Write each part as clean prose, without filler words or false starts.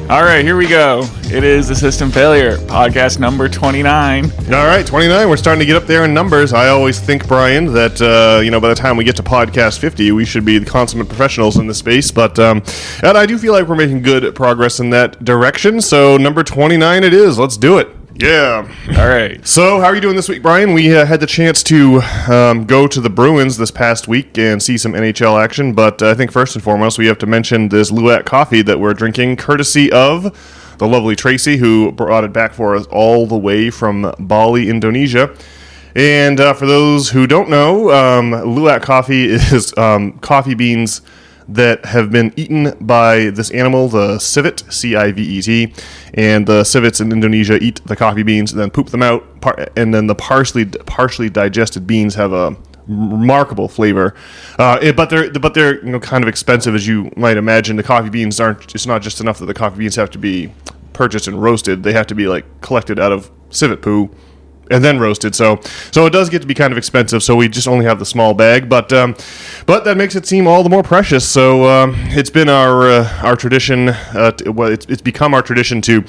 All right, here we go. It is the System Failure, podcast number 29. All right, 29. We're starting to get up there in numbers. I always think, Brian, that, by the time we get to podcast 50, we should be the consummate professionals in this space. But and I do feel like we're making good progress in that direction. So number 29 it is. Let's do it. Yeah. All right. So, how are you doing this week, Brian? We had the chance to go to the Bruins this past week and see some NHL action, but I think first and foremost, we have to mention this Luwak coffee that we're drinking, courtesy of the lovely Tracy, who brought it back for us all the way from Bali, Indonesia. And for those who don't know, Luwak coffee is coffee beans that have been eaten by this animal, the civet, C-I-V-E-T, and the civets in Indonesia eat the coffee beans and then poop them out, and then the partially digested beans have a remarkable flavor, but they're kind of expensive, as you might imagine. The coffee beans aren't. It's not just enough that the coffee beans have to be purchased and roasted; they have to be collected out of civet poo and then roasted. So it does get to be kind of expensive. So we just only have the small bag, but that makes it seem all the more precious. So it's been our tradition. It's become our tradition to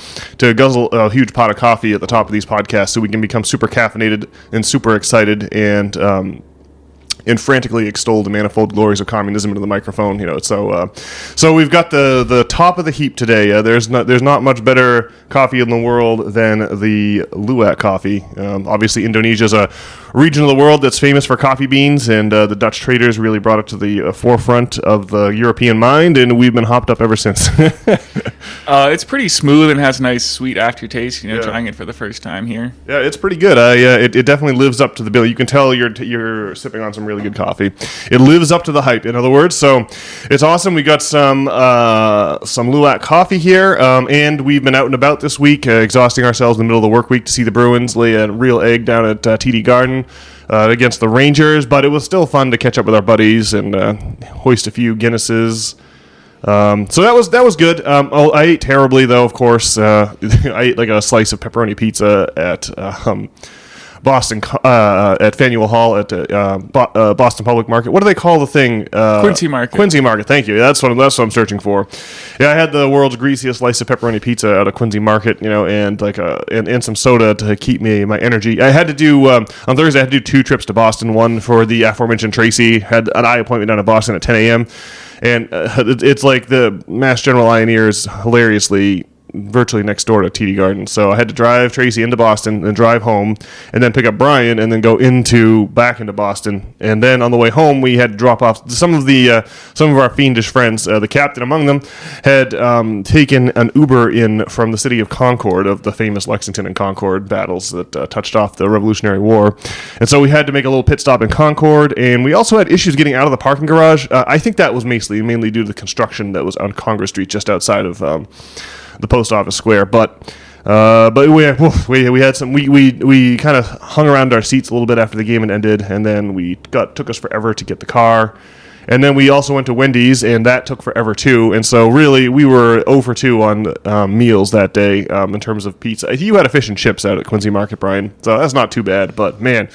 guzzle a huge pot of coffee at the top of these podcasts, so we can become super caffeinated and super excited and frantically extol the manifold glories of communism into the microphone. So we've got the top of the heap today. There's not much better coffee in the world than the Luwak coffee. Obviously, Indonesia is a region of the world that's famous for coffee beans, and the Dutch traders really brought it to the forefront of the European mind, and we've been hopped up ever since. It's pretty smooth and has a nice sweet aftertaste. Trying it for the first time here. Yeah, it's pretty good. It definitely lives up to the bill. You can tell you're sipping on some really good coffee. It lives up to the hype, in other words. So it's awesome. We got some Luwak coffee here, and we've been out and about this week, exhausting ourselves in the middle of the work week to see the Bruins lay a real egg down at TD Garden against the Rangers. But it was still fun to catch up with our buddies and hoist a few Guinnesses. So that was good. I ate terribly, though. Of course, I ate a slice of pepperoni pizza at Boston at Faneuil Hall at Boston Public Market. What do they call the thing? Quincy Market. Quincy Market. Thank you. That's what I'm searching for. Yeah, I had the world's greasiest slice of pepperoni pizza out of Quincy Market. And and some soda to keep my energy. I had to do on Thursday. I had to do 2 trips to Boston. One for the aforementioned Tracy. Had an eye appointment down in Boston at 10 a.m. And it's like the Mass General Ioneer is hilariously virtually next door to TD Garden. So I had to drive Tracy into Boston and drive home and then pick up Brian and then go back into Boston. And then on the way home, we had to drop off some of our fiendish friends. The captain among them had taken an Uber in from the city of Concord, of the famous Lexington and Concord battles that touched off the Revolutionary War. And so we had to make a little pit stop in Concord, and we also had issues getting out of the parking garage. I think that was mainly due to the construction that was on Congress Street just outside of the post office square, but we had some. We kind of hung around our seats a little bit after the game had ended, and then took us forever to get the car, and then we also went to Wendy's, and that took forever too. And so really, we were 0 for 2 on meals that day in terms of pizza. You had a fish and chips out at Quincy Market, Brian, so that's not too bad. But man,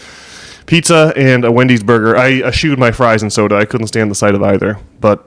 pizza and a Wendy's burger. I eschewed my fries and soda. I couldn't stand the sight of either. But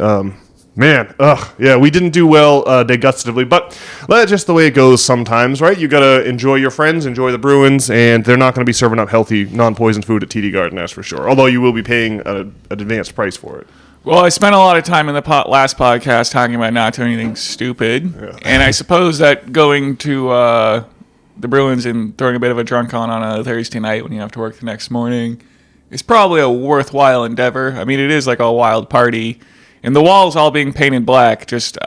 man, we didn't do well degustatively, but that's just the way it goes sometimes, right? You gotta enjoy your friends, enjoy the Bruins, and they're not gonna be serving up healthy, non-poison food at TD Garden, that's for sure. Although you will be paying an advanced price for it. Well, I spent a lot of time in the last podcast talking about not doing anything stupid, and I suppose that going to the Bruins and throwing a bit of a drunk on a Thursday night when you have to work the next morning is probably a worthwhile endeavor. I mean, it is like a wild party. And the walls all being painted black just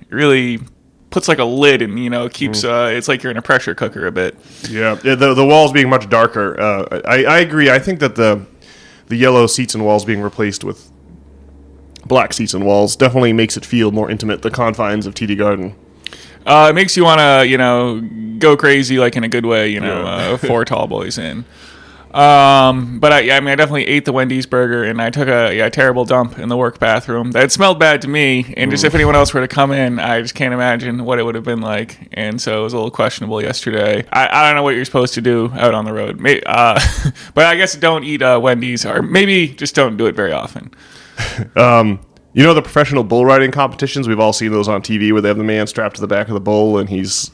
really puts like a lid and, keeps, it's like you're in a pressure cooker a bit. Yeah, the walls being much darker. I agree. I think that the yellow seats and walls being replaced with black seats and walls definitely makes it feel more intimate, the confines of TD Garden. It makes you want to, go crazy, like in a good way, 4 tall boys in. But I definitely ate the Wendy's burger, and I took a terrible dump in the work bathroom. That smelled bad to me, and just if anyone else were to come in, I just can't imagine what it would have been like. And so it was a little questionable yesterday. I don't know what you're supposed to do out on the road, but I guess don't eat Wendy's, or maybe just don't do it very often. You know the professional bull riding competitions? We've all seen those on TV where they have the man strapped to the back of the bull and he's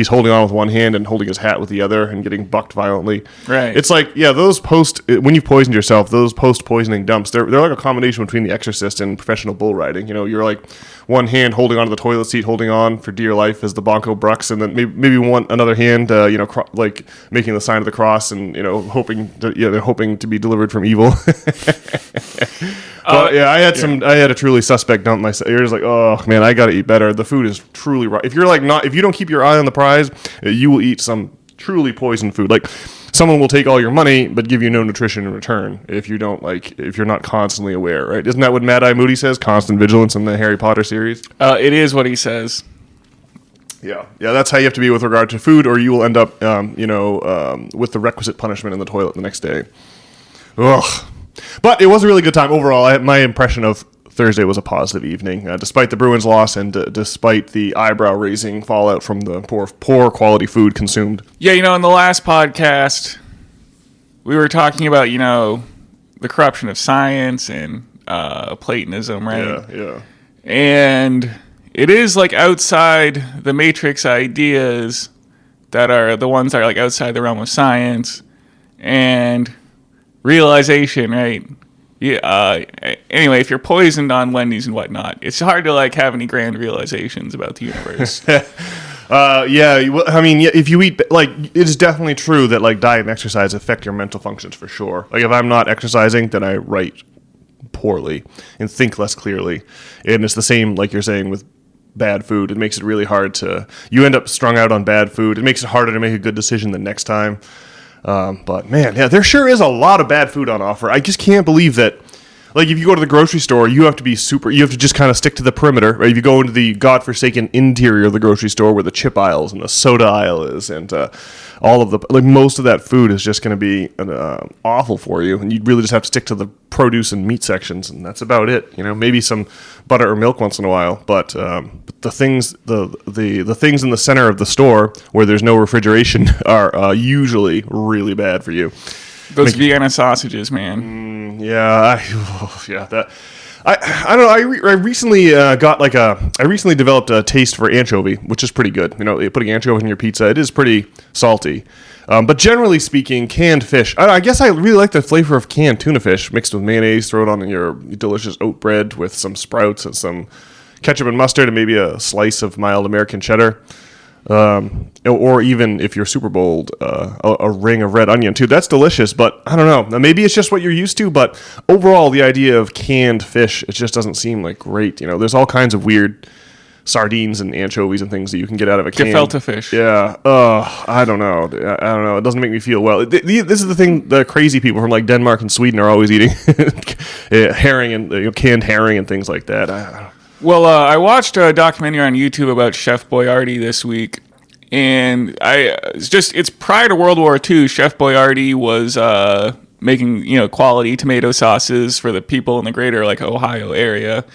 holding on with one hand and holding his hat with the other and getting bucked violently. Right. It's like, yeah, those when you've poisoned yourself, those post-poisoning dumps, they're like a combination between The Exorcist and professional bull riding. You know, you're like one hand holding onto the toilet seat, holding on for dear life as the Bonko Brux, and then maybe another hand, like making the sign of the cross and, hoping to be delivered from evil. But I had a truly suspect dump myself. You're just like, oh man, I gotta eat better. The food is truly raw. If you don't keep your eye on the prize, you will eat some truly poisoned food. Like someone will take all your money but give you no nutrition in return if you're not constantly aware, right? Isn't that what Mad Eye Moody says? Constant vigilance in the Harry Potter series. It is what he says. Yeah, that's how you have to be with regard to food, or you will end up, with the requisite punishment in the toilet the next day. Ugh. But it was a really good time overall. My impression of Thursday was a positive evening, despite the Bruins' loss and despite the eyebrow-raising fallout from the poor quality food consumed. Yeah, in the last podcast, we were talking about, the corruption of science and Platonism, right? Yeah. And it is like outside the matrix ideas that are the ones that are like outside the realm of science and realization, right? Yeah. Anyway, if you're poisoned on Wendy's and whatnot, it's hard to like have any grand realizations about the universe. If you eat, like, it's definitely true that like diet and exercise affect your mental functions for sure. Like if I'm not exercising, then I write poorly and think less clearly. And it's the same, like you're saying, with bad food. It makes it really hard you end up strung out on bad food. It makes it harder to make a good decision the next time. But man, yeah, there sure is a lot of bad food on offer. I just can't believe that. Like if you go to the grocery store, you have to just kind of stick to the perimeter. Right? If you go into the godforsaken interior of the grocery store where the chip aisles and the soda aisle is, and all of most of that food is just going to be awful for you, and you really just have to stick to the produce and meat sections, and that's about it. Maybe some butter or milk once in a while, but the things the things in the center of the store where there's no refrigeration are usually really bad for you. Those Vienna sausages, man. I don't know. I recently developed a taste for anchovy, which is pretty good. Putting anchovy in your pizza, it is pretty salty. But generally speaking, canned fish. I guess I really like the flavor of canned tuna fish mixed with mayonnaise. Throw it on your delicious oat bread with some sprouts and some ketchup and mustard and maybe a slice of mild American cheddar. Or even if you're super bold, a ring of red onion too. That's delicious, but I don't know. Maybe it's just what you're used to, but overall, the idea of canned fish, it just doesn't seem like great. There's all kinds of weird sardines and anchovies and things that you can get out of a can. Gefilte fish. Yeah. I don't know. It doesn't make me feel well. This is the thing. The crazy people from like Denmark and Sweden are always eating herring and canned herring and things like that. Well, I watched a documentary on YouTube about Chef Boyardee this week, and it's prior to World War II. Chef Boyardee was making quality tomato sauces for the people in the greater like Ohio area,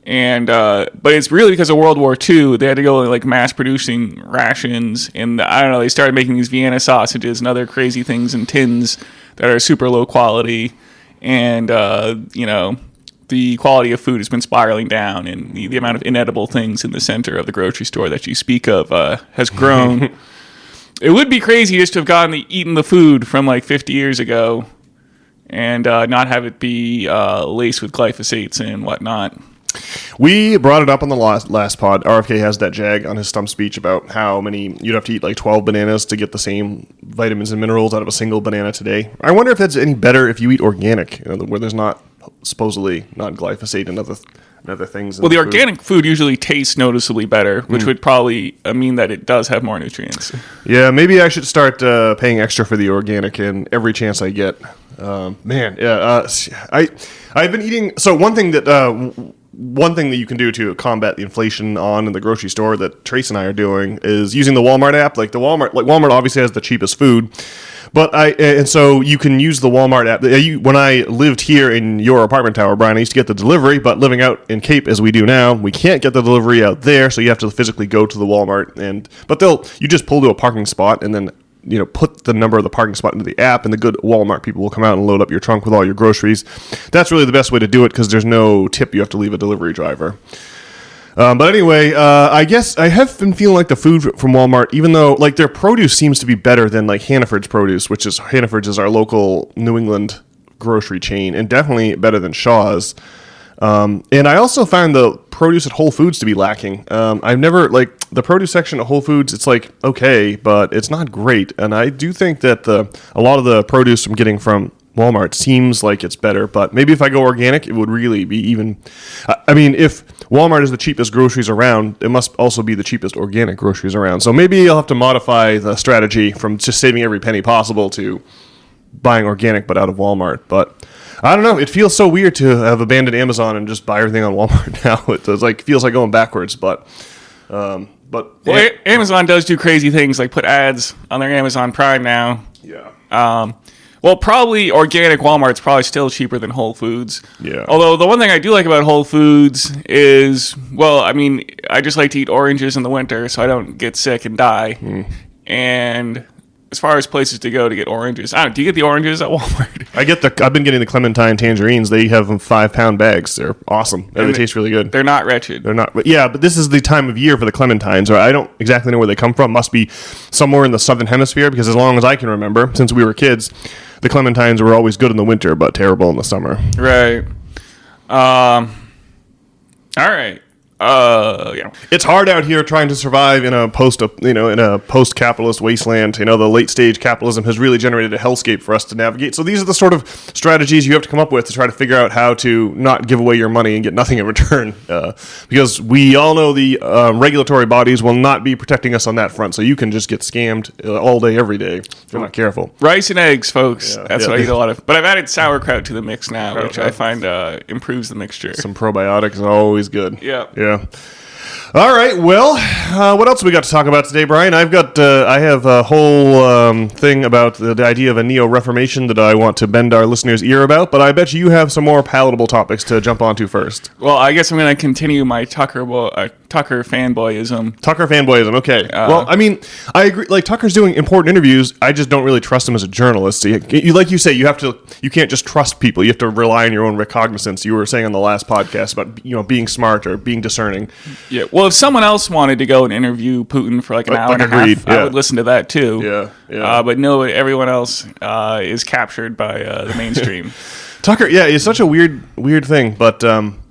and but it's really because of World War II they had to go like mass producing rations, and I don't know, they started making these Vienna sausages and other crazy things in tins that are super low quality, and the quality of food has been spiraling down, and the amount of inedible things in the center of the grocery store that you speak of has grown. It would be crazy just to have eaten the food from like 50 years ago and not have it be laced with glyphosates and whatnot. We brought it up on the last pod. RFK has that jag on his stump speech about how many you'd have to eat like 12 bananas to get the same vitamins and minerals out of a single banana today. I wonder if that's any better if you eat organic, where there's supposedly not glyphosate and other things. Well, the organic food usually tastes noticeably better, which would probably mean that it does have more nutrients. Yeah, maybe I should start paying extra for the organic in every chance I get. I've been eating. So one thing that you can do to combat the inflation in the grocery store that Trace and I are doing is using the Walmart app. Walmart obviously has the cheapest food. And so you can use the Walmart app. When I lived here in your apartment tower, Brian, I used to get the delivery, but living out in Cape as we do now, we can't get the delivery out there, so you have to physically go to the Walmart. But you just pull to a parking spot, and then put the number of the parking spot into the app, and the good Walmart people will come out and load up your trunk with all your groceries. That's really the best way to do it because there's no tip you have to leave a delivery driver. But anyway, I guess I have been feeling like the food from Walmart, even though like their produce seems to be better than like Hannaford's produce, which is Hannaford's is our local New England grocery chain, and definitely better than Shaw's. And I also found the produce at Whole Foods to be lacking. I've never, like, the produce section at Whole Foods, it's like, okay, but it's not great. And I do think that a lot of the produce I'm getting from Walmart seems like it's better, but maybe if I go organic, it would really be even. I mean, if Walmart is the cheapest groceries around, it must also be the cheapest organic groceries around. So maybe I'll have to modify the strategy from just saving every penny possible to buying organic, but out of Walmart. But I don't know. It feels so weird to have abandoned Amazon and just buy everything on Walmart now. It's like feels like going backwards, but. Amazon does do crazy things like put ads on their Amazon Prime now. Yeah. Well, probably organic Walmart's probably still cheaper than Whole Foods. Yeah. Although the one thing I do like about Whole Foods is, well, I mean, I just like to eat oranges in the winter so I don't get sick and die. And as far as places to go to get oranges, do you get the oranges at Walmart? I've been getting the Clementine tangerines. They have them 5-pound bags. They're awesome. And they taste really good. They're not wretched. They're not. But yeah, but this is the time of year for the clementines. Or I don't exactly know where they come from. Must be somewhere in the southern hemisphere because as long as I can remember, since we were kids, the clementines were always good in the winter, but terrible in the summer. Right. All right. Yeah. It's hard out here trying to survive in a post-capitalist wasteland. The late stage capitalism has really generated a hellscape for us to navigate. So these are the sort of strategies you have to come up with to try to figure out how to not give away your money and get nothing in return. Because we all know the regulatory bodies will not be protecting us on that front. So you can just get scammed all day, every day if you're not careful. Rice and eggs, folks. Yeah, That's what I eat a lot of. But I've added sauerkraut to the mix now, which I find improves the mixture. Some probiotics are always good. Yeah. Yeah. All right. Well, what else we got to talk about today, Brian? I have a whole thing about the idea of a Neo-Reformation that I want to bend our listeners' ear about, but I bet you have some more palatable topics to jump onto first. Well, I guess I'm going to continue my Tucker fanboyism. Tucker fanboyism. Okay. Well, I mean, I agree. Like Tucker's doing important interviews. I just don't really trust him as a journalist. Like you say, you can't just trust people. You have to rely on your own recognizance. You were saying on the last podcast about being smart or being discerning. Yeah. Well, if someone else wanted to go and interview Putin for like an hour and a half, I would listen to that too. Yeah. Yeah. But no, everyone else is captured by the mainstream. Tucker, yeah, it's such a weird thing, but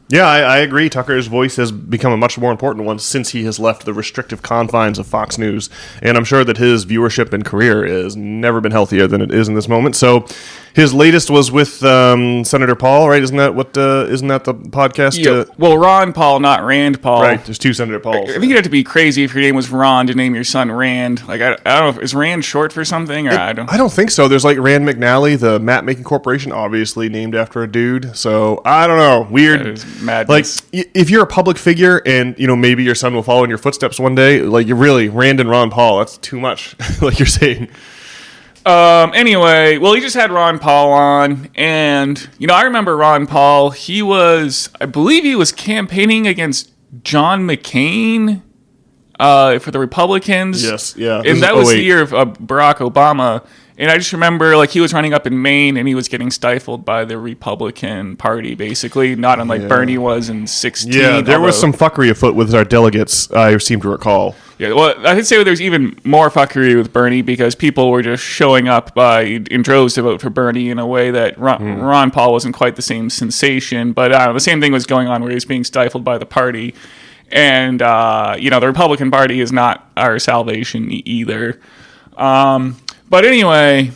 yeah, I agree. Tucker's voice has become a much more important one since he has left the restrictive confines of Fox News, and I'm sure that his viewership and career has never been healthier than it is in this moment. So his latest was with Senator Paul, right? Isn't that the podcast? Yeah. Well, Ron Paul, not Rand Paul. Right. There's two Senator Pauls. I think you'd have to be crazy if your name was Ron to name your son Rand. Like I don't know, is Rand short for something? Or I don't think so. There's like Rand McNally, the map making corporation, obviously named after a dude. So I don't know. Weird. That is madness. Like if you're a public figure and maybe your son will follow in your footsteps one day, like you're really Rand and Ron Paul. That's too much. Like you're saying. Anyway, well, he just had Ron Paul on, and, I remember Ron Paul, I believe he was campaigning against John McCain, for the Republicans. Yes, yeah. And that was the year of Barack Obama, and I just remember, he was running up in Maine, and he was getting stifled by the Republican Party, basically, not unlike Bernie was in 2016. Yeah, there was some fuckery afoot with our delegates, I seem to recall. Yeah, well, I could say there's even more fuckery with Bernie because people were just showing up in droves to vote for Bernie in a way that Ron Paul wasn't quite the same sensation. But the same thing was going on where he was being stifled by the party. And, the Republican Party is not our salvation either. But anyway,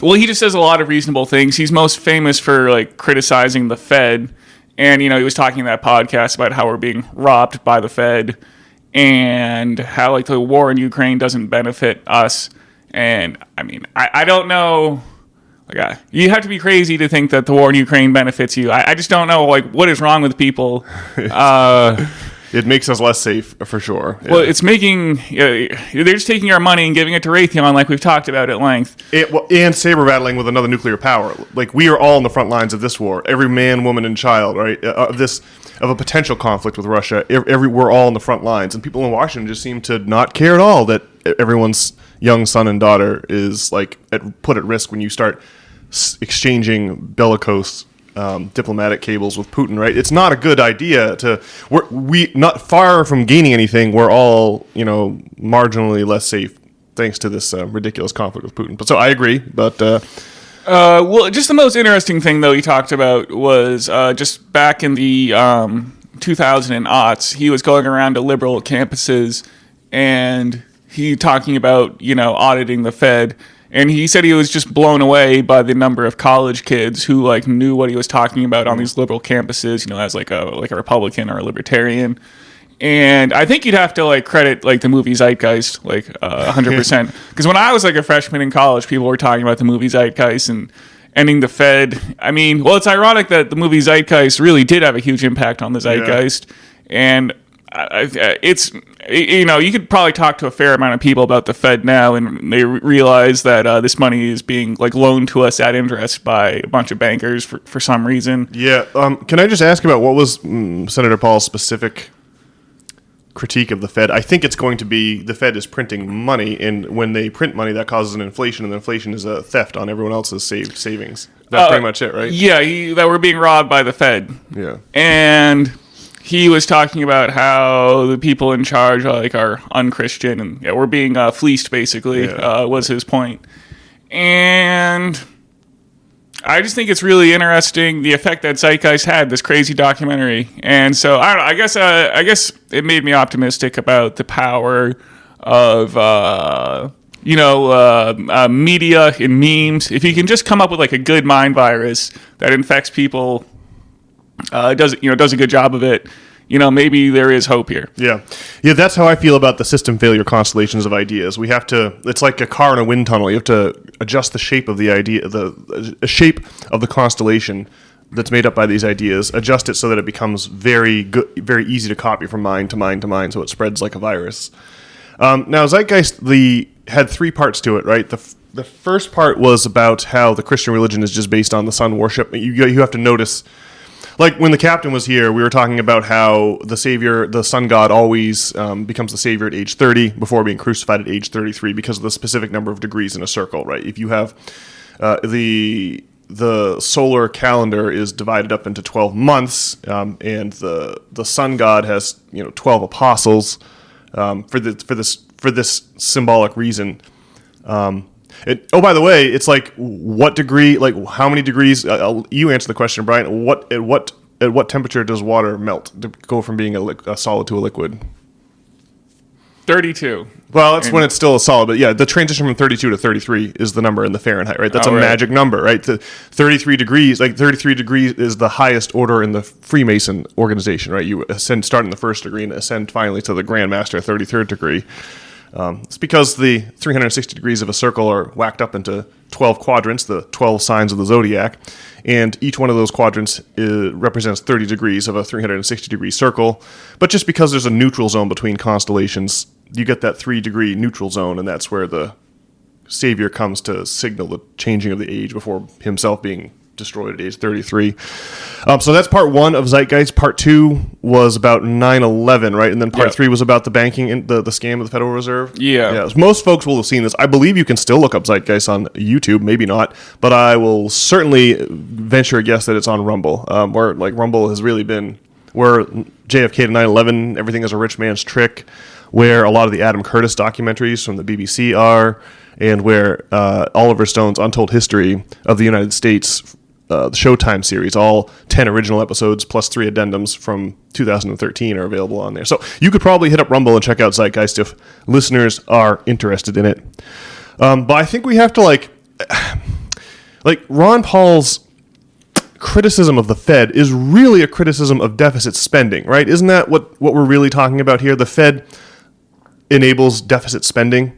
well, he just says a lot of reasonable things. He's most famous for, criticizing the Fed. And, he was talking in that podcast about how we're being robbed by the Fed. And how the war in Ukraine doesn't benefit us. And I mean, I don't know. You have to be crazy to think that the war in Ukraine benefits you. I just don't know what is wrong with people. It makes us less safe for sure. Yeah. Well, it's making they're just taking our money and giving it to Raytheon, like we've talked about at length. And saber battling with another nuclear power. We are all on the front lines of this war. Every man, woman, and child, right? Of a potential conflict with Russia. We're all on the front lines, and people in Washington just seem to not care at all that everyone's young son and daughter is like put at risk when you start exchanging bellicose diplomatic cables with Putin, right? It's not a good idea we not far from gaining anything. We're all, marginally less safe thanks to this ridiculous conflict with Putin. But so I agree, but well, just the most interesting thing though he talked about was just back in the 2000 and aughts, he was going around to liberal campuses and he talking about auditing the Fed. And he said he was just blown away by the number of college kids who like knew what he was talking about on these liberal campuses, as like a Republican or a libertarian. And I think you'd have to like credit like the movie Zeitgeist 100%. Because when I was like a freshman in college, people were talking about the movie Zeitgeist and ending the Fed. I mean, well, it's ironic that the movie Zeitgeist really did have a huge impact on the Zeitgeist. Yeah. And it's, you could probably talk to a fair amount of people about the Fed now, and they realize that this money is being like loaned to us at interest by a bunch of bankers for some reason. Yeah. Can I just ask about what was Senator Paul's specific critique of the Fed? I think it's going to be the Fed is printing money, and when they print money, that causes an inflation, and inflation is a theft on everyone else's savings. That's pretty much it, right? Yeah, that we're being robbed by the Fed. Yeah. And he was talking about how the people in charge are unchristian and we're being fleeced, basically, was his point. And I just think it's really interesting the effect that Zeitgeist had, this crazy documentary. And so I don't know, I guess it made me optimistic about the power of media and memes. If you can just come up with like a good mind virus that infects people, does a good job of it, maybe there is hope here. Yeah, that's how I feel about the system failure constellations of ideas. We have to, it's like a car in a wind tunnel. You have to adjust the shape of the idea, the shape of the constellation that's made up by these ideas, adjust it so that it becomes very good, very easy to copy from mind to mind to mind, so it spreads like a virus. Now, Zeitgeist had three parts to it, right? The first part was about how the Christian religion is just based on the sun worship. You have to notice, like when the captain was here, we were talking about how the Savior, the sun god, always becomes the Savior at age 30 before being crucified at age 33 because of the specific number of degrees in a circle, right? If you have the solar calendar is divided up into 12 months, and the sun god has 12 apostles for this symbolic reason. By the way, it's like what degree, like how many degrees? You answer the question, Brian. At what temperature does water melt to go from being a solid to a liquid? 32. Well, that's when it's still a solid. But yeah, the transition from 32 to 33 is the number in the Fahrenheit, right? That's magic number, right? The 33 degrees, like 33 degrees is the highest order in the Freemason organization, right? You start in the first degree and ascend finally to the Grand Master 33rd degree. It's because the 360 degrees of a circle are whacked up into 12 quadrants, the 12 signs of the zodiac, and each one of those quadrants represents 30 degrees of a 360-degree circle. But just because there's a neutral zone between constellations, you get that 3-degree neutral zone, and that's where the Savior comes to signal the changing of the age before himself being destroyed at age 33. So that's part one of Zeitgeist. Part two was about 9/11, right? And then part three was about the banking and the scam of the Federal Reserve. Yeah. Most folks will have seen this. I believe you can still look up Zeitgeist on YouTube, maybe not, but I will certainly venture a guess that it's on Rumble, where like Rumble has really been where JFK to 9/11, everything is a rich man's trick, where a lot of the Adam Curtis documentaries from the BBC are, and where Oliver Stone's Untold History of the United States, the Showtime series, all 10 original episodes plus 3 addendums from 2013 are available on there. So you could probably hit up Rumble and check out Zeitgeist if listeners are interested in it. But I think we have to like Ron Paul's criticism of the Fed is really a criticism of deficit spending, right? Isn't that what we're really talking about here? The Fed enables deficit spending.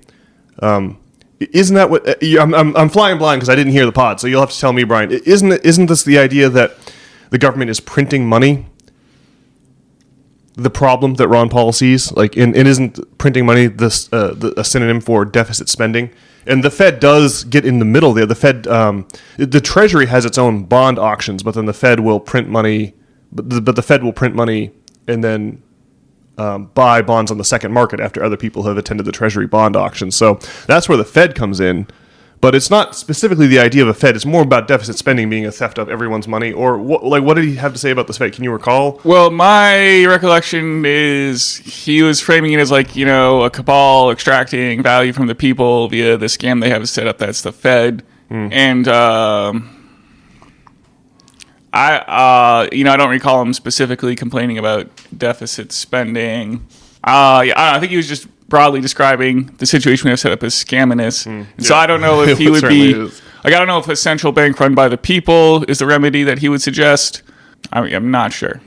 Isn't that what I'm flying blind because I didn't hear the pod, so you'll have to tell me, Brian. Isn't this the idea that the government is printing money? The problem that Ron Paul sees, and isn't printing money a synonym for deficit spending? And the Fed does get in the middle there. The Fed, the Treasury has its own bond auctions, but then the Fed will print money. But the Fed will print money and then buy bonds on the second market after other people have attended the Treasury bond auction. So that's where the Fed comes in. But it's not specifically the idea of a Fed. It's more about deficit spending being a theft of everyone's money. Or what did he have to say about this Fed? Can you recall? Well, my recollection is he was framing it as like, a cabal extracting value from the people via the scam they have set up. That's the Fed. And I don't recall him specifically complaining about deficit spending. I think he was just broadly describing the situation we have set up as scaminous. So I don't know if he would be... I don't know if a central bank run by the people is the remedy that he would suggest. I'm not sure.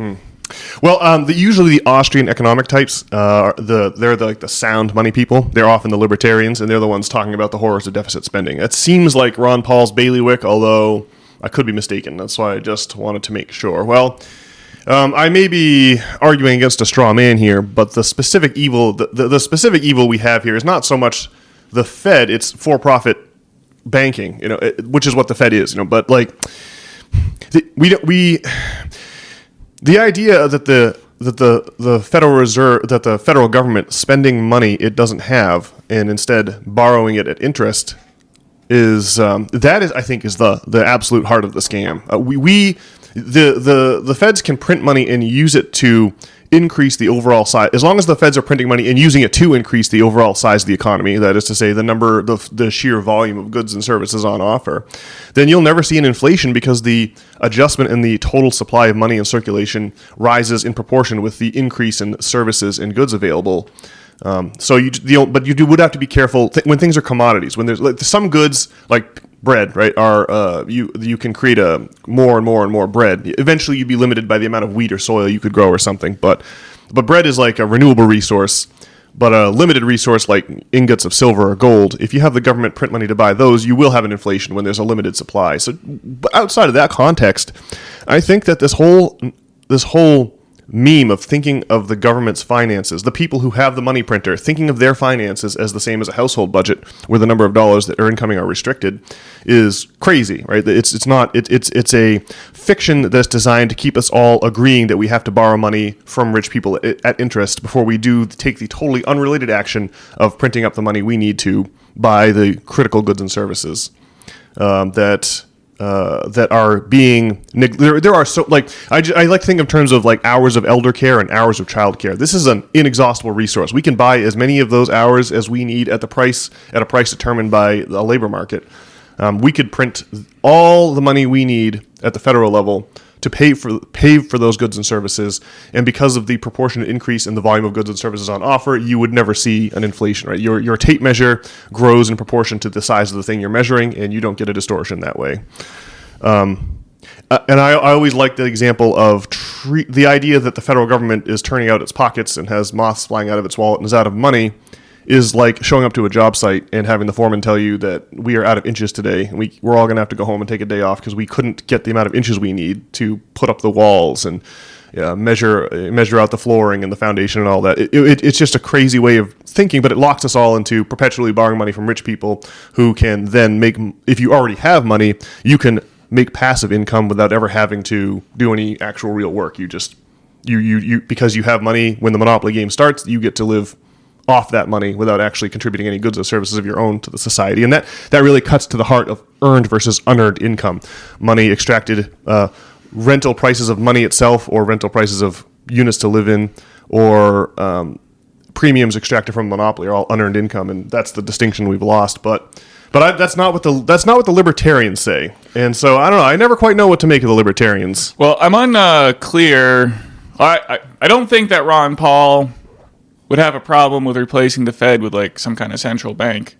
Well, usually the Austrian economic types, they're the sound money people. They're often the libertarians, and they're the ones talking about the horrors of deficit spending. It seems like Ron Paul's bailiwick, although I could be mistaken. That's why I just wanted to make sure. Well, I may be arguing against a straw man here, but the specific evil, the specific evil we have here is not so much the Fed; it's for-profit banking, which is what the Fed is, But like, the idea that the Federal Reserve, that the federal government spending money it doesn't have and instead borrowing it at interest is I think the absolute heart of the scam. The Feds can print money and use it to increase the overall size. As long as the Feds are printing money and using it to increase the overall size of the economy, that is to say the sheer volume of goods and services on offer, then you'll never see an inflation because the adjustment in the total supply of money in circulation rises in proportion with the increase in services and goods available. But you would have to be careful when things are commodities. When there's some goods like bread, right? You can create more and more and more bread. Eventually, you'd be limited by the amount of wheat or soil you could grow or something. But bread is like a renewable resource, but a limited resource like ingots of silver or gold. If you have the government print money to buy those, you will have an inflation when there's a limited supply. So, but outside of that context, I think that this whole meme of thinking of the government's finances, the people who have the money printer, thinking of their finances as the same as a household budget, where the number of dollars that are incoming are restricted, is crazy, right? It's a fiction that's designed to keep us all agreeing that we have to borrow money from rich people at interest before we do take the totally unrelated action of printing up the money we need to buy the critical goods and services that are being there are so like I like to think in terms of like hours of elder care and hours of child care. This is an inexhaustible resource. We can buy as many of those hours as we need at a price determined by the labor market. We could print all the money we need at the federal level to pay for those goods and services, and because of the proportionate increase in the volume of goods and services on offer, you would never see an inflation, right? Your tape measure grows in proportion to the size of the thing you're measuring, and you don't get a distortion that way. And I always like the example of the idea that the federal government is turning out its pockets and has moths flying out of its wallet and is out of money is like showing up to a job site and having the foreman tell you that we are out of inches today, and we're all going to have to go home and take a day off because we couldn't get the amount of inches we need to put up the walls and measure out the flooring and the foundation and all that. It's just a crazy way of thinking, but it locks us all into perpetually borrowing money from rich people who can then make, if you already have money, you can make passive income without ever having to do any actual real work. You just, you because you have money, when the monopoly game starts, you get to live off that money without actually contributing any goods or services of your own to the society. And that really cuts to the heart of earned versus unearned income. Money extracted, rental prices of money itself, or rental prices of units to live in, or premiums extracted from monopoly are all unearned income, and that's the distinction we've lost. But that's not what the libertarians say. And so I don't know. I never quite know what to make of the libertarians. Well, I'm unclear. I don't think that Ron Paul would have a problem with replacing the Fed with like some kind of central bank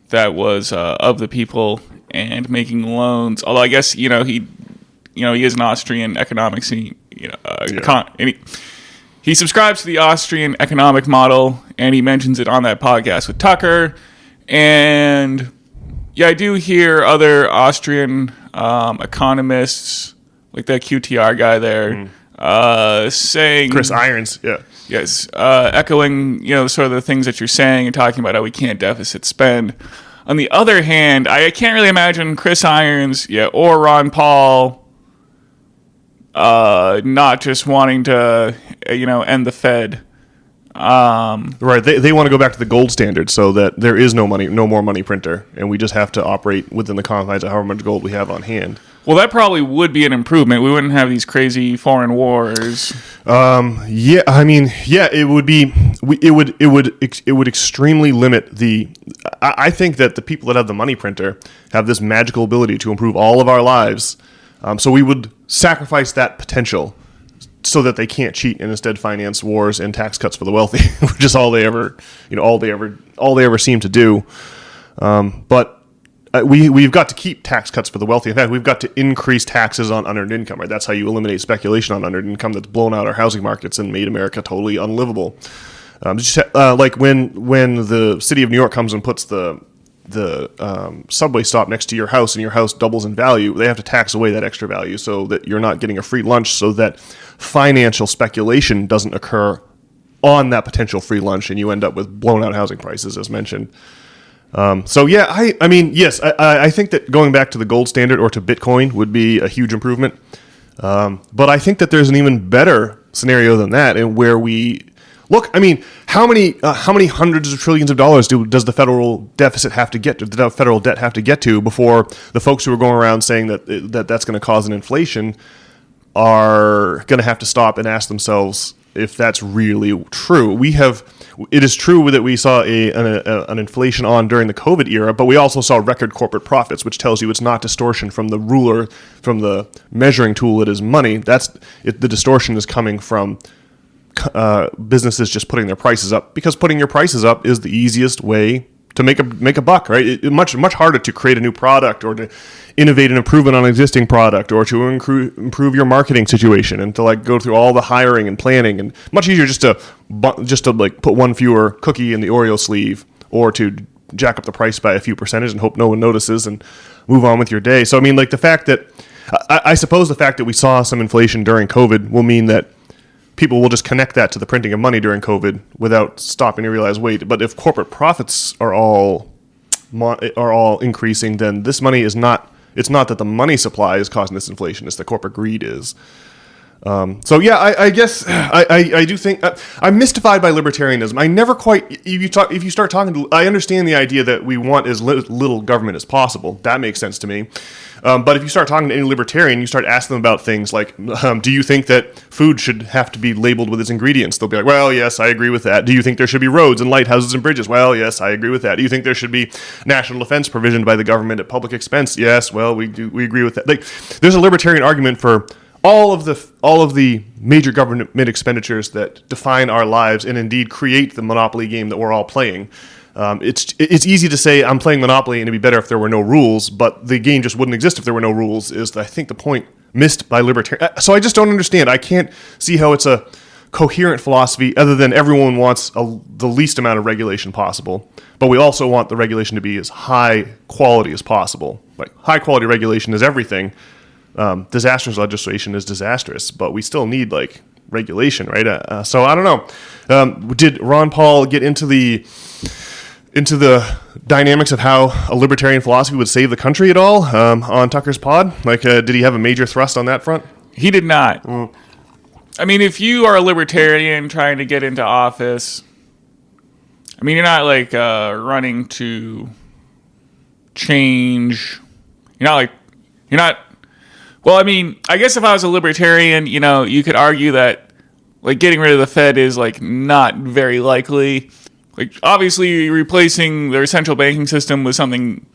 that was of the people and making loans. Although I guess he is an Austrian economics, and he subscribes to the Austrian economic model, and he mentions it on that podcast with Tucker. And yeah, I do hear other Austrian economists, like that QTR guy there, saying Chris Irons, yeah. Yes, echoing, sort of the things that you're saying and talking about how we can't deficit spend. On the other hand, I can't really imagine Chris Irons, or Ron Paul, not just wanting to, end the Fed Right. They want to go back to the gold standard so that there is no more money printer, and we just have to operate within the confines of however much gold we have on hand. Well, that probably would be an improvement. We wouldn't have these crazy foreign wars. Yeah, I mean, yeah, it would be. It would extremely limit the. I think that the people that have the money printer have this magical ability to improve all of our lives. So we would sacrifice that potential so that they can't cheat and instead finance wars and tax cuts for the wealthy, which is all they ever seem to do. But we've got to keep tax cuts for the wealthy. In fact, we've got to increase taxes on unearned income. Right, that's how you eliminate speculation on unearned income that's blown out our housing markets and made America totally unlivable. Like when the city of New York comes and puts the subway stop next to your house and your house doubles in value, they have to tax away that extra value so that you're not getting a free lunch, so that financial speculation doesn't occur on that potential free lunch, and you end up with blown out housing prices, as mentioned. So yeah, I mean, yes, I think that going back to the gold standard or to Bitcoin would be a huge improvement. But I think that there's an even better scenario than that, and where we look. I mean, how many hundreds of trillions of dollars does the federal deficit have to get to? The federal debt have to get to before the folks who are going around saying that's going to cause an inflation are going to have to stop and ask themselves if that's really true. It is true that we saw an inflation during the COVID era, but we also saw record corporate profits, which tells you it's not distortion from the ruler, from the measuring tool that is money. The distortion is coming from businesses just putting their prices up, because putting your prices up is the easiest way to make a buck, right? It's much harder to create a new product or to innovate an improvement on an existing product or to improve your marketing situation and to like go through all the hiring and planning, and much easier just to like put one fewer cookie in the Oreo sleeve, or to jack up the price by a few percentage and hope no one notices and move on with your day. So I mean, like I suppose the fact that we saw some inflation during COVID will mean that people will just connect that to the printing of money during COVID without stopping to realize, wait, but if corporate profits are all increasing, then this money is not. It's not that the money supply is causing this inflation; it's the corporate greed is. So yeah, I guess I do think I'm mystified by libertarianism. I never quite. If you start talking to, I understand the idea that we want as little government as possible. That makes sense to me. But if you start talking to any libertarian, you start asking them about things like, do you think that food should have to be labeled with its ingredients? They'll be like, well, yes, I agree with that. Do you think there should be roads and lighthouses and bridges? Well, yes, I agree with that. Do you think there should be national defense provisioned by the government at public expense? Yes, well, we agree with that. Like, there's a libertarian argument for all of the major government expenditures that define our lives and indeed create the monopoly game that we're all playing. It's easy to say I'm playing Monopoly and it'd be better if there were no rules, but the game just wouldn't exist if there were no rules, is I think the point missed by libertarian. So I just don't understand. I can't see how it's a coherent philosophy other than everyone wants the least amount of regulation possible, but we also want the regulation to be as high quality as possible. Like, high quality regulation is everything. Disastrous legislation is disastrous, but we still need like regulation, right? So I don't know. Did Ron Paul get into the dynamics of how a libertarian philosophy would save the country at all on Tucker's pod? Like, did he have a major thrust on that front? He did not. I mean, if you are a libertarian trying to get into office, I mean, you're not like running to change. Well, I mean, I guess if I was a libertarian, you could argue that like getting rid of the Fed is like not very likely. Like, obviously, replacing their central banking system with something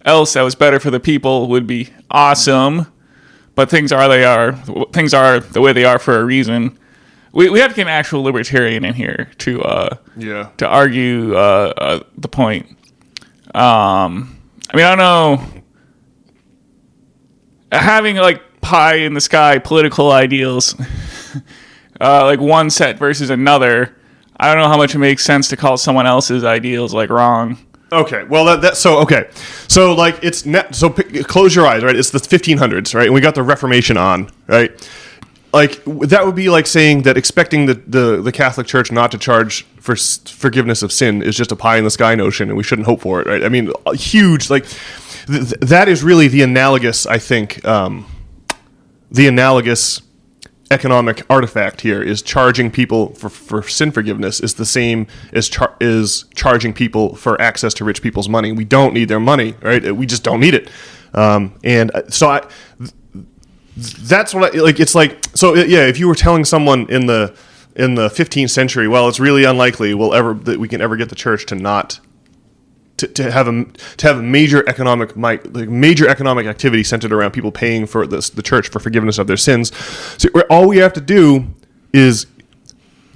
else that was better for the people would be awesome. But things are they are. Things are the way they are for a reason. We have to get an actual libertarian in here to argue the point. I mean, I don't know. Having like pie in the sky political ideals, like one set versus another. I don't know how much it makes sense to call someone else's ideals like wrong. Okay, well so like it's close your eyes, right? It's the 1500s, right? And we got the Reformation on, right? Like, that would be like saying that expecting the Catholic Church not to charge for forgiveness of sin is just a pie in the sky notion, and we shouldn't hope for it, right? I mean, huge, like that is really the analogous, I think, economic artifact here is charging people for sin forgiveness is the same as charging people for access to rich people's money. We don't need their money, right? We just don't need it. That's what I like. It's like, so yeah, if you were telling someone in the 15th century, well, it's really unlikely that we can ever get the church to not to have a major economic activity centered around people paying for the church for forgiveness of their sins. So all we have to do is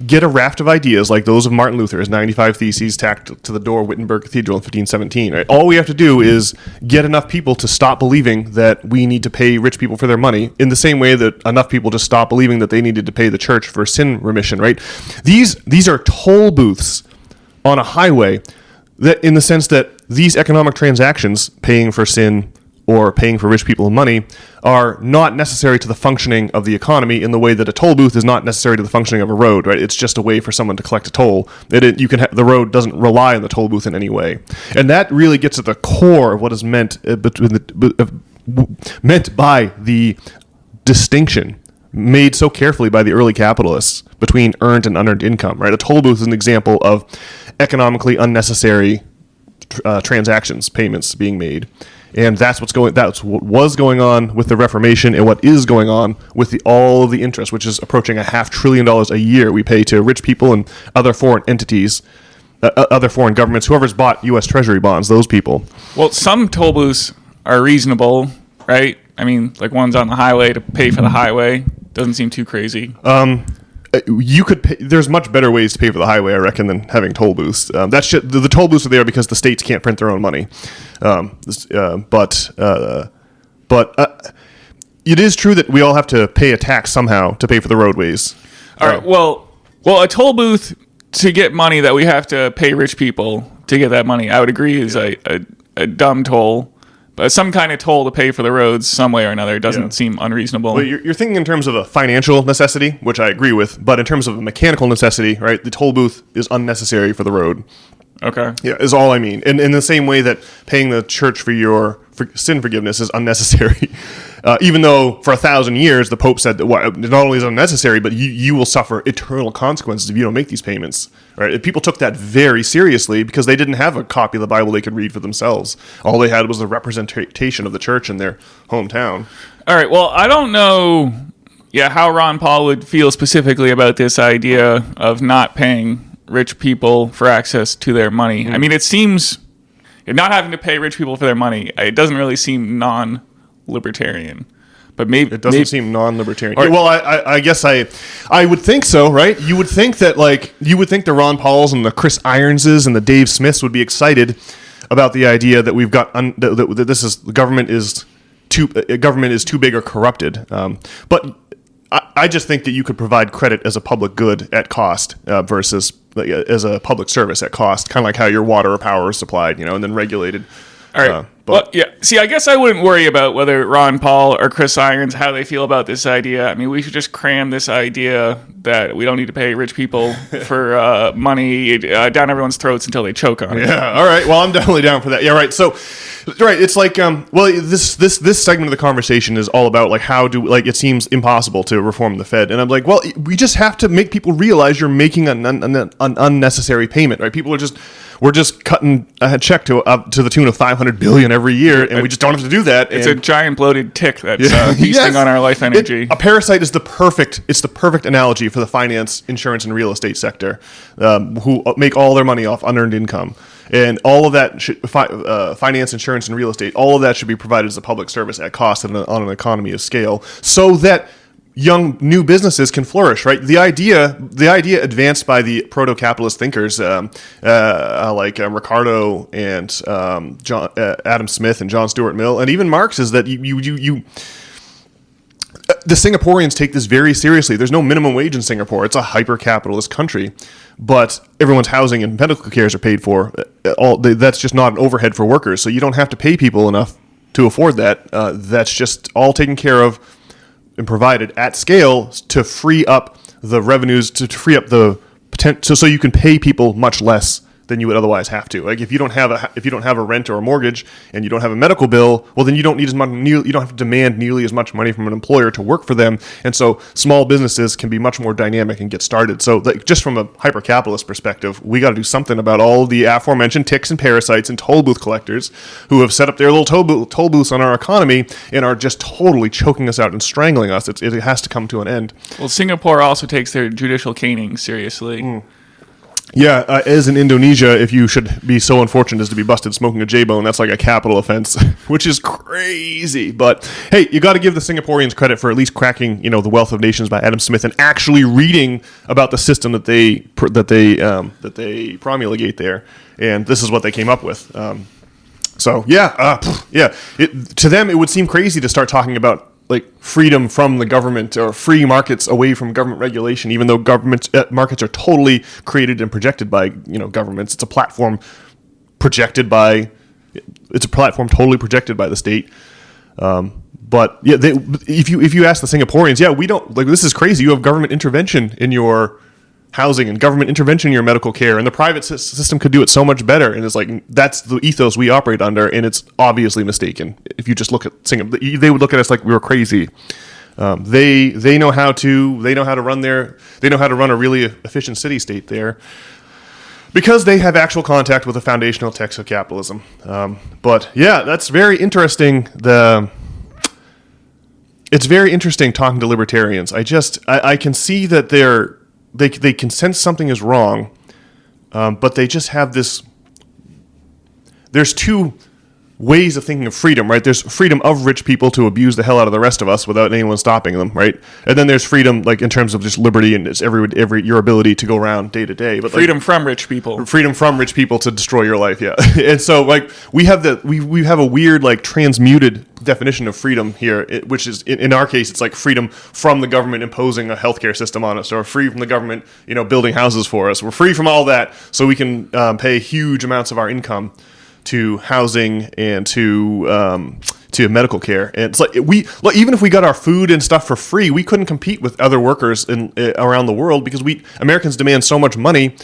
get a raft of ideas like those of Martin Luther, his 95 Theses tacked to the door of Wittenberg Cathedral in 1517. Right? All we have to do is get enough people to stop believing that we need to pay rich people for their money, in the same way that enough people just stop believing that they needed to pay the church for sin remission. Right? These are toll booths on a highway, that in the sense that these economic transactions, paying for sin or paying for rich people money, are not necessary to the functioning of the economy in the way that a toll booth is not necessary to the functioning of a road, right? It's just a way for someone to collect a toll. The road doesn't rely on the toll booth in any way. And that really gets at the core of what is meant by the distinction made so carefully by the early capitalists between earned and unearned income, right? A toll booth is an example of economically unnecessary transactions, payments being made. And that's what was going on with the Reformation, and what is going on with all of the interest, which is approaching $500 billion a year we pay to rich people and other foreign entities, other foreign governments, whoever's bought U.S. Treasury bonds, those people. Well, some toll booths are reasonable, right? I mean, like ones on the highway to pay for the highway doesn't seem too crazy. You could pay, there's much better ways to pay for the highway, I reckon, than having toll booths. The toll booths are there because the states can't print their own money. But it is true that we all have to pay a tax somehow to pay for the roadways. All right. Well, a toll booth to get money that we have to pay rich people to get that money, I would agree is a dumb toll. But some kind of toll to pay for the roads some way or another doesn't seem unreasonable. Well, you're thinking in terms of a financial necessity, which I agree with, but in terms of a mechanical necessity, right, the toll booth is unnecessary for the road. Okay. Yeah, is all I mean. And in the same way that paying the church for sin forgiveness is unnecessary. Even though for 1,000 years the Pope said that not only is it unnecessary, but you will suffer eternal consequences if you don't make these payments. Right? People took that very seriously because they didn't have a copy of the Bible they could read for themselves. All they had was the representation of the church in their hometown. All right. Well, I don't know how Ron Paul would feel specifically about this idea of not paying rich people for access to their money. I mean, it seems not having to pay rich people for their money, it doesn't really seem non-libertarian. But maybe it doesn't seem non-libertarian. Right. Well, I guess I would think so, right? You would think that the Ron Pauls and the Chris Ironses and the Dave Smiths would be excited about the idea that we've got that this is government is too big or corrupted. But I just think that you could provide credit as a public good at cost versus as a public service at cost, kind of like how your water or power is supplied, and then regulated. All right. See, I guess I wouldn't worry about whether Ron Paul or Chris Irons, how they feel about this idea. I mean, we should just cram this idea that we don't need to pay rich people for money down everyone's throats until they choke on it. Yeah. All right. Well, I'm definitely down for that. Yeah. Right. So, right. It's like, this segment of the conversation is all about it seems impossible to reform the Fed, and I'm like, well, we just have to make people realize you're making an unnecessary payment, right? We're just cutting a check to the tune of $500 billion every year, and we just don't have to do that. It's a giant bloated tick that's feasting on our life energy. A parasite is the perfect analogy for the finance, insurance, and real estate sector, who make all their money off unearned income. And all of that, finance, insurance, and real estate, all of that should be provided as a public service at cost and on an economy of scale, so that new businesses can flourish, right? The idea advanced by the proto-capitalist thinkers like Ricardo and Adam Smith and John Stuart Mill and even Marx is that the Singaporeans take this very seriously. There's no minimum wage in Singapore. It's a hyper-capitalist country, but everyone's housing and medical cares are paid for. That's just not an overhead for workers, so you don't have to pay people enough to afford that. That's just all taken care of and provided at scale to free up the revenues, to free up the potential, so you can pay people much less than you would otherwise have to. Like if you don't have a rent or a mortgage and you don't have a medical bill, well then you don't need as much. You don't have to demand nearly as much money from an employer to work for them. And so small businesses can be much more dynamic and get started. So like, just from a hyper-capitalist perspective, we got to do something about all the aforementioned ticks and parasites and toll booth collectors who have set up their little toll booths on our economy and are just totally choking us out and strangling us. It has to come to an end. Well, Singapore also takes their judicial caning seriously. Yeah, as in Indonesia, if you should be so unfortunate as to be busted smoking a J-bone, that's like a capital offense, which is crazy. But hey, you got to give the Singaporeans credit for at least cracking, The Wealth of Nations by Adam Smith and actually reading about the system that they promulgate there, and this is what they came up with. To them, it would seem crazy to start talking about like freedom from the government or free markets away from government regulation, even though markets are totally created and projected by governments. It's a platform totally projected by the state. But yeah, if you ask the Singaporeans, we don't like this is crazy. You have government intervention in your housing and government intervention in your medical care, and the private system could do it so much better. And it's like that's the ethos we operate under, and it's obviously mistaken. If you just look at Singapore, they would look at us like we were crazy. They know how to run a really efficient city state there because they have actual contact with the foundational text of capitalism. But yeah, that's very interesting. It's very interesting talking to libertarians. I can see that they can sense something is wrong, but they just have this. There's two ways of thinking of freedom, right? There's freedom of rich people to abuse the hell out of the rest of us without anyone stopping them, right? And then there's freedom, like in terms of just liberty and just every your ability to go around day to day. But freedom from rich people. Freedom from rich people to destroy your life, yeah. And so like we have we have a weird like transmuted definition of freedom here, which is in our case it's like freedom from the government imposing a healthcare system on us, or free from the government building houses for us. We're free from all that so we can pay huge amounts of our income to housing and to medical care. And it's like even if we got our food and stuff for free, we couldn't compete with other workers around the world because Americans demand so much money.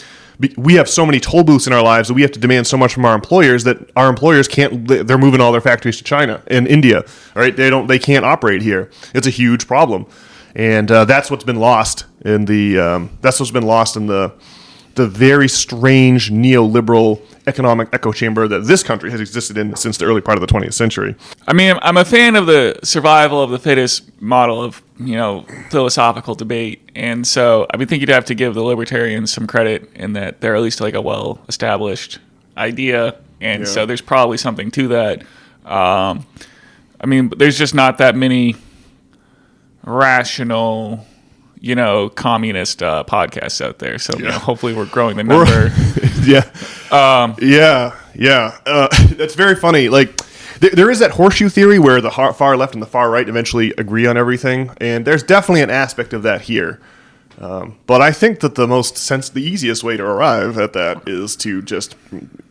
We have so many toll booths in our lives that we have to demand so much from our employers that our employers can't. They're moving all their factories to China and India. All right, they can't operate here. It's a huge problem, and that's what's been lost in the very strange neoliberal economic echo chamber that this country has existed in since the early part of the 20th century. I mean, I'm a fan of the survival of the fittest model of, philosophical debate. And so I think you'd have to give the libertarians some credit in that they're at least like a well-established idea. And so there's probably something to that. There's just not that many rational communist podcasts out there. So hopefully we're growing the number. That's very funny. Like there is that horseshoe theory where the far left and the far right eventually agree on everything, and there's definitely an aspect of that here. But I think that the easiest way to arrive at that is to just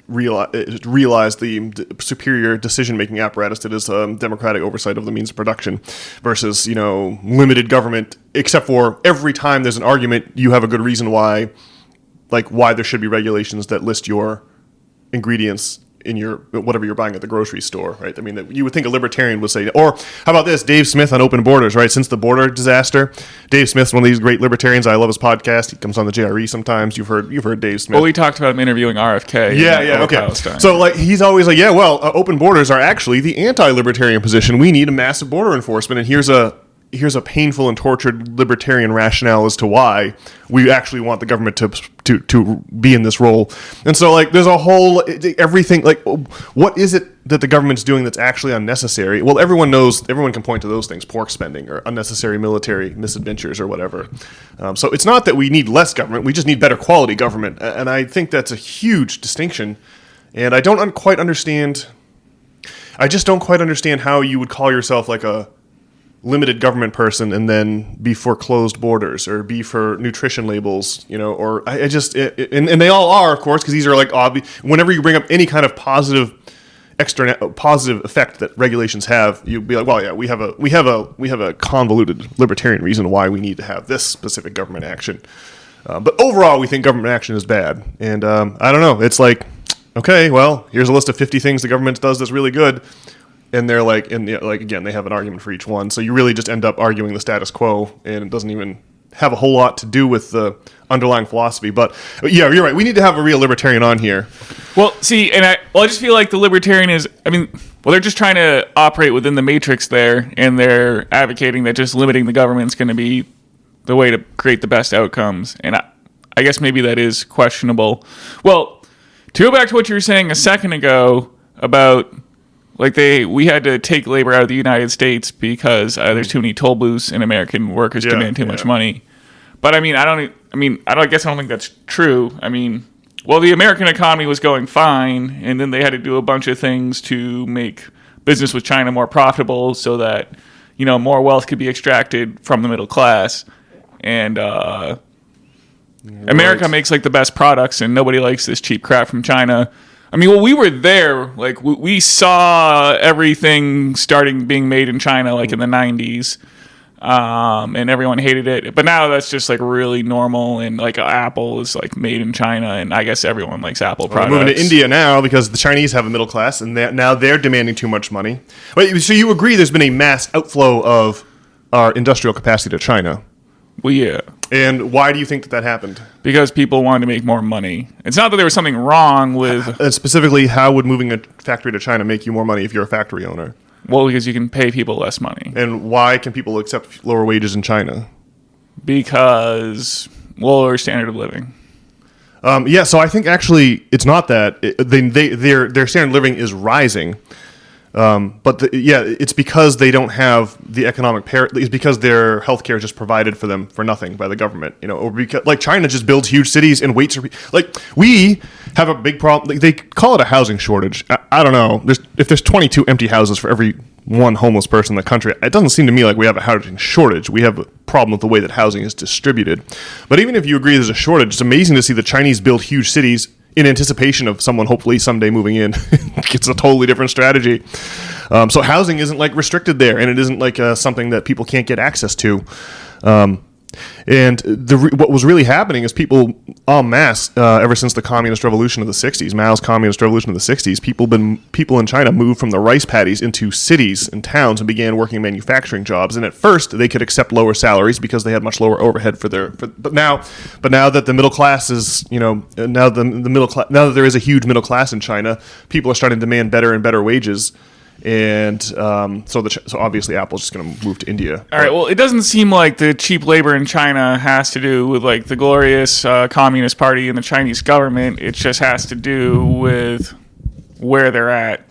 realize the superior decision-making apparatus that is democratic oversight of the means of production versus, limited government, except for every time there's an argument, you have a good reason why there should be regulations that list your ingredients in your whatever you're buying at the grocery store, right? I mean, you would think a libertarian would say, or how about this, Dave Smith on open borders, right? Since the border disaster, Dave Smith's one of these great libertarians. I love his podcast. He comes on the JRE sometimes. You've heard Dave Smith. Well, we talked about him interviewing RFK. Okay. Palestine. So he's always like, open borders are actually the anti-libertarian position. We need a massive border enforcement, and here's a painful and tortured libertarian rationale as to why we actually want the government to be in this role. And so there's a whole everything, what is it that the government's doing that's actually unnecessary? Well, everyone can point to those things, pork spending or unnecessary military misadventures or whatever. So it's not that we need less government, we just need better quality government. And I think that's a huge distinction. And I just don't quite understand how you would call yourself like a limited government person and then be for closed borders or be for nutrition labels, or and they all are, of course, because these are obvious. Whenever you bring up any kind of positive effect that regulations have, you'd be like, well, yeah, we have a convoluted libertarian reason why we need to have this specific government action. But overall, we think government action is bad. And I don't know. It's like, okay, well, here's a list of 50 things the government does that's really good. And they're like, again, they have an argument for each one. So you really just end up arguing the status quo, and it doesn't even have a whole lot to do with the underlying philosophy. But yeah, you're right. We need to have a real libertarian on here. Well, see, and I just feel like the libertarian is, they're just trying to operate within the matrix there, and they're advocating that just limiting the government is going to be the way to create the best outcomes. And I guess maybe that is questionable. Well, to go back to what you were saying a second ago about we had to take labor out of the United States because there's too many toll booths and American workers demand too much money. But I guess I don't think that's true. The American economy was going fine, and then they had to do a bunch of things to make business with China more profitable so that, more wealth could be extracted from the middle class. And America makes the best products, and nobody likes this cheap crap from China. We were there. We saw everything starting being made in China, in the 90s, and everyone hated it. But now that's just really normal, and Apple is made in China, and I guess everyone likes Apple products. We're moving to India now because the Chinese have a middle class, and now they're demanding too much money. Wait, so you agree there's been a mass outflow of our industrial capacity to China? Well, yeah. And why do you think that happened? Because people wanted to make more money. It's not that there was something wrong with... specifically, how would moving a factory to China make you more money if you're a factory owner? Well, because you can pay people less money. And why can people accept lower wages in China? Because lower standard of living. So I think actually it's not that. Their standard of living is rising. It's because they don't have the economic it's because their healthcare is just provided for them for nothing by the government, or because China just builds huge cities and waits. We have a big problem. They call it a housing shortage. I don't know. If there's 22 empty houses for every one homeless person in the country, it doesn't seem to me like we have a housing shortage. We have a problem with the way that housing is distributed. But even if you agree there's a shortage, it's amazing to see the Chinese build huge cities in anticipation of someone hopefully someday moving in. It's a totally different strategy. So housing isn't restricted there, and it isn't something that people can't get access to. And what was really happening is people en masse, ever since the communist revolution of the 60s, Mao's communist revolution of the 60s, people in China moved from the rice paddies into cities and towns and began working manufacturing jobs. And at first, they could accept lower salaries because they had much lower overhead but now that the middle class is, now that there is a huge middle class in China, people are starting to demand better and better wages. And so obviously Apple's just going to move to India. All right. Well, it doesn't seem like the cheap labor in China has to do with the glorious Communist Party and the Chinese government. It just has to do with where they're at,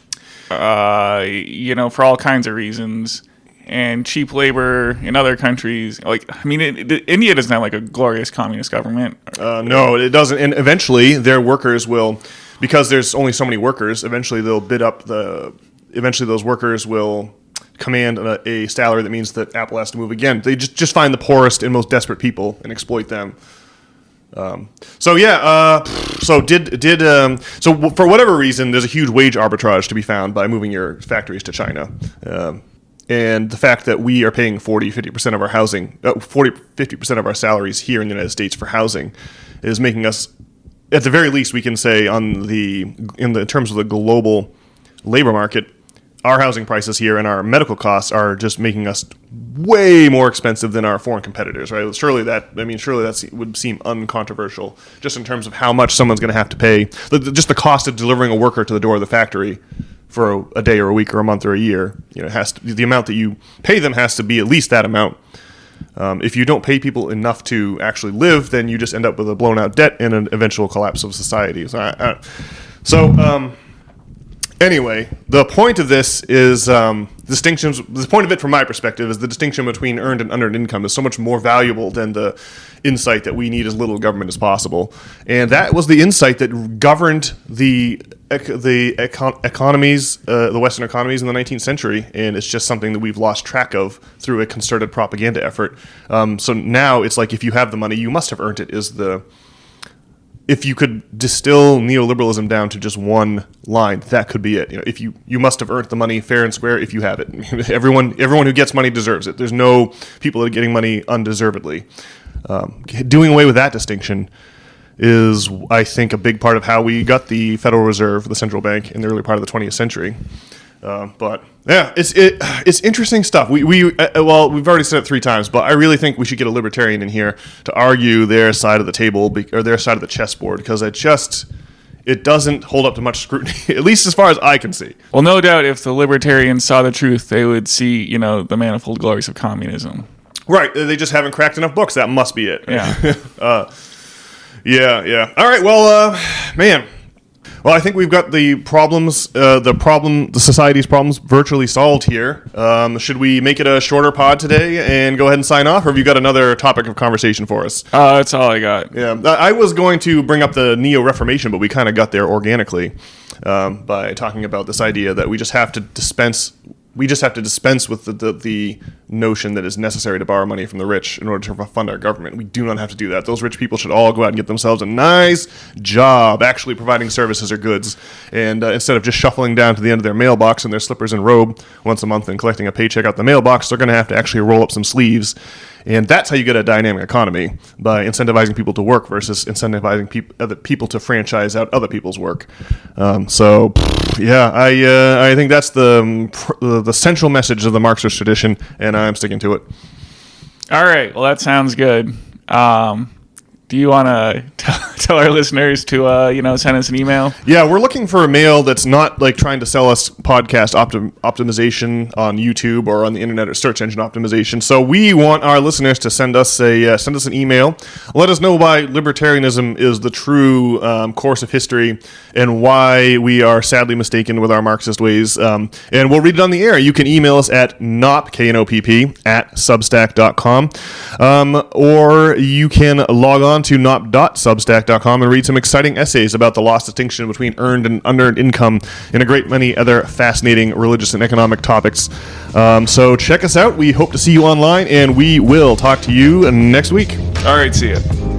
for all kinds of reasons. And cheap labor in other countries, India doesn't have a glorious communist government. No, it doesn't. And eventually, their workers will, because there's only so many workers. Eventually, they'll bid up Eventually, those workers will command a salary that means that Apple has to move again. They just find the poorest and most desperate people and exploit them. So for whatever reason, there's a huge wage arbitrage to be found by moving your factories to China. And the fact that we are paying 50% of our housing, 50% of our salaries here in the United States for housing is making us, at the very least, we can say in terms of the global labor market, our housing prices here and our medical costs are just making us way more expensive than our foreign competitors, right? Surely that would seem uncontroversial, just in terms of how much someone's going to have to pay. Just the cost of delivering a worker to the door of the factory for a day or a week or a month or a year, the amount that you pay them has to be at least that amount. If you don't pay people enough to actually live, then you just end up with a blown out debt and an eventual collapse of society. Anyway, the point of this is distinctions. The point of it, from my perspective, is the distinction between earned and unearned income is so much more valuable than the insight that we need as little government as possible. And that was the insight that governed the economies, the Western economies in the 19th century. And it's just something that we've lost track of through a concerted propaganda effort. So now it's if you have the money, you must have earned it. if you could distill neoliberalism down to just one line, that could be it. If you must have earned the money fair and square if you have it. Everyone who gets money deserves it. There's no people that are getting money undeservedly. Doing away with that distinction is, I think, a big part of how we got the Federal Reserve, the central bank, in the early part of the 20th century. But yeah, it's interesting stuff. We've already said it 3 times, but I really think we should get a libertarian in here to argue their side of the table or their side of the chessboard, because it doesn't hold up to much scrutiny, at least as far as I can see. Well, no doubt, if the libertarians saw the truth, they would see, the manifold glories of communism. Right, they just haven't cracked enough books. That must be it. Yeah. Yeah. All right. Well, man. Well, I think we've got the society's problems virtually solved here. Should we make it a shorter pod today and go ahead and sign off, or have you got another topic of conversation for us? That's all I got. Yeah, I was going to bring up the Neo-Reformation, but we kind of got there organically by talking about this idea that we just have to dispense with the notion that it's necessary to borrow money from the rich in order to fund our government. We do not have to do that. Those rich people should all go out and get themselves a nice job actually providing services or goods, and instead of just shuffling down to the end of their mailbox in their slippers and robe once a month and collecting a paycheck out the mailbox, they're going to have to actually roll up some sleeves. And that's how you get a dynamic economy, by incentivizing people to work versus incentivizing other people to franchise out other people's work. I think that's the central message of the Marxist tradition, and I'm sticking to it. All right. Well, that sounds good. Do you want to tell our listeners to, send us an email? Yeah, we're looking for a mail that's not like trying to sell us podcast optimization on YouTube or on the internet or search engine optimization. So we want our listeners to send us an email. Let us know why libertarianism is the true course of history and why we are sadly mistaken with our Marxist ways. And we'll read it on the air. You can email us at knopp, at substack.com. Or you can log on to knopp.substack.com and read some exciting essays about the lost distinction between earned and unearned income and a great many other fascinating religious and economic topics. So check us out. We hope to see you online, and we will talk to you next week. All right, see ya.